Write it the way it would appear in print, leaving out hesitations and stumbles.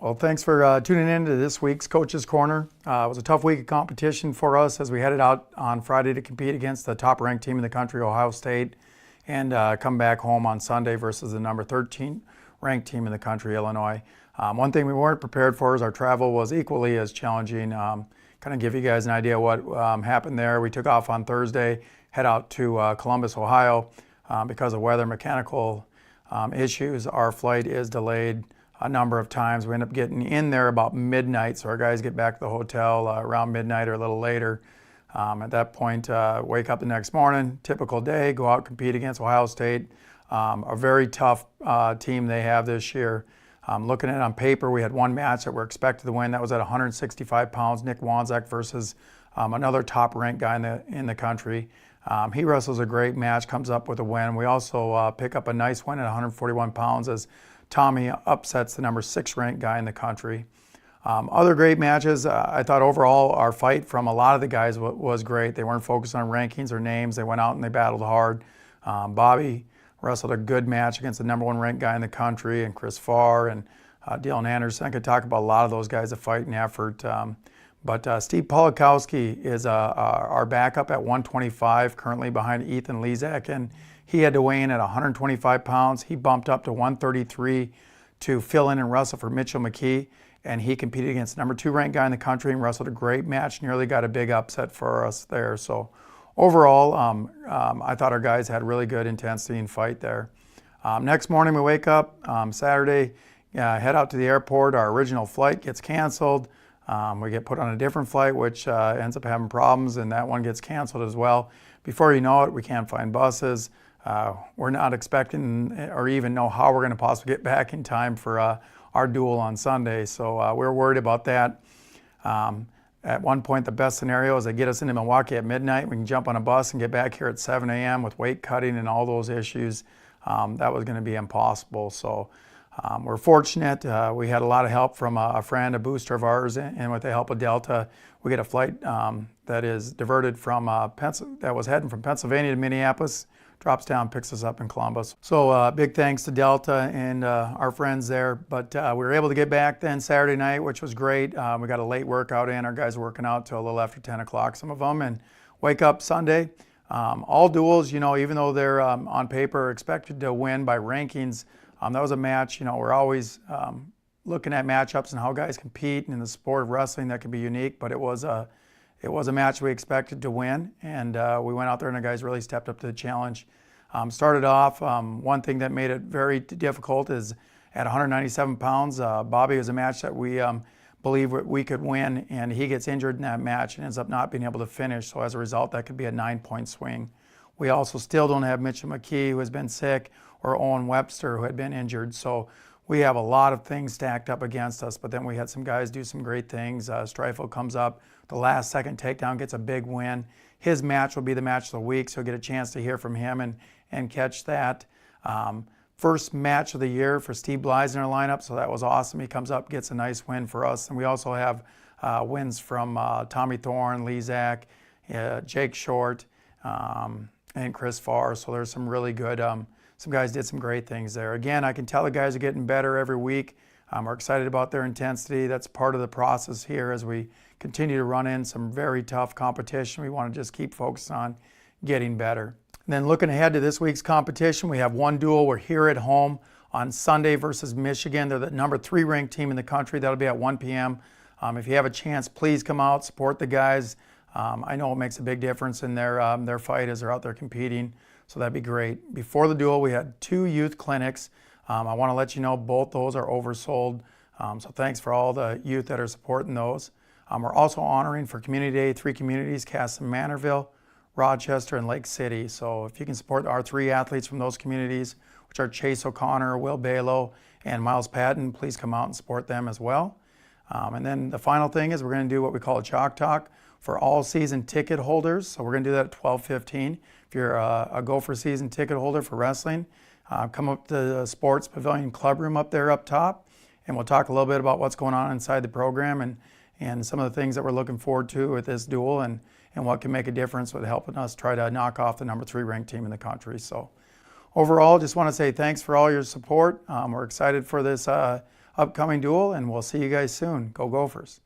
Well, thanks for tuning in to this week's Coach's Corner. It was a tough week of competition for us as we headed out on Friday to compete against the top-ranked team in the country, Ohio State, and come back home on Sunday versus the number 13 ranked team in the country, Illinois. One thing we weren't prepared for is our travel was equally as challenging. Kind of give you guys an idea what happened there. We took off on Thursday, head out to Columbus, Ohio. Because of weather mechanical issues, our flight is delayed a number of times. We end up getting in there about midnight, so our guys get back to the hotel around midnight or a little later. At that point, wake up the next morning, typical day, go out, compete against Ohio State. A very tough team they have this year. Looking at it on paper, we had one match that we're expected to win. That was at 165 pounds, Nick Wanzek versus another top-ranked guy in the country. He wrestles a great match, comes up with a win. We also pick up a nice win at 141 pounds as Tommy upsets the number 6 ranked guy in the country. Other great matches. I thought overall our fight from a lot of the guys was great. They weren't focused on rankings or names. They went out and they battled hard. Bobby wrestled a good match against the number 1 ranked guy in the country, and Chris Farr and Dylan Anderson. I could talk about a lot of those guys, the fight and effort. But Steve Polakowski is our backup at 125, currently behind Ethan Lezak, and he had to weigh in at 125 pounds. He bumped up to 133 to fill in and wrestle for Mitchell McKee, and he competed against the number 2 ranked guy in the country and wrestled a great match, nearly got a big upset for us there. So overall, I thought our guys had really good intensity and fight there. Next morning we wake up, Saturday, head out to the airport. Our original flight gets canceled. We get put on a different flight, which ends up having problems, and that one gets canceled as well. Before you know it, we can't find buses. We're not expecting or even know how we're going to possibly get back in time for our duel on Sunday, so we're worried about that. At one point, the best scenario is they get us into Milwaukee at midnight. We can jump on a bus and get back here at 7 a.m. with weight cutting and all those issues. That was going to be impossible. So we're fortunate. We had a lot of help from a friend, a booster of ours, and with the help of Delta, we get a flight that is diverted from that was heading from Pennsylvania to Minneapolis, drops down, picks us up in Columbus. So big thanks to Delta and our friends there. But we were able to get back then Saturday night, which was great. We got a late workout in. Our guys were working out till a little after 10 o'clock, some of them, and wake up Sunday. All duels, even though they're on paper expected to win by rankings, that was a match. We're always looking at matchups and how guys compete, and in the sport of wrestling that can be unique, but it was a match we expected to win, and we went out there and the guys really stepped up to the challenge. Started off, one thing that made it very difficult is at 197 pounds, Bobby was a match that we believe we could win, and he gets injured in that match and ends up not being able to finish, so as a result that could be a 9-point swing. We also still don't have Mitchell McKee, who has been sick, or Owen Webster, who had been injured. So we have a lot of things stacked up against us, but then we had some guys do some great things. Streifel comes up, the last second takedown, gets a big win. His match will be the match of the week, so you'll get a chance to hear from him and catch that. First match of the year for Steve Bly's in our lineup, so that was awesome. He comes up, gets a nice win for us. And we also have wins from Tommy Thorne, Lezak, Jake Short, and Chris Farr. So there's some really good, some guys did some great things there. Again, I can tell the guys are getting better every week. We're excited about their intensity. That's part of the process here as we continue to run in some very tough competition. We want to just keep focused on getting better. And then looking ahead to this week's competition, we have one duel. We're here at home on Sunday versus Michigan. They're the number 3 ranked team in the country. That'll be at 1 p.m. If you have a chance, please come out, support the guys. I know it makes a big difference in their fight as they're out there competing, so that'd be great. Before the duel, we had 2 youth clinics. I want to let you know both those are oversold, so thanks for all the youth that are supporting those. We're also honoring for Community Day 3 communities, Casson Manorville, Rochester, and Lake City. So if you can support our 3 athletes from those communities, which are Chase O'Connor, Will Balo, and Miles Patton, please come out and support them as well. And then the final thing is we're going to do what we call a Chalk Talk for all season ticket holders. So we're going to do that at 12:15. If you're a Gopher season ticket holder for wrestling, come up to the Sports Pavilion Club Room up there up top, and we'll talk a little bit about what's going on inside the program and some of the things that we're looking forward to with this duel and what can make a difference with helping us try to knock off the number 3 ranked team in the country. So overall, just want to say thanks for all your support. We're excited for this upcoming duel, and we'll see you guys soon. Go Gophers.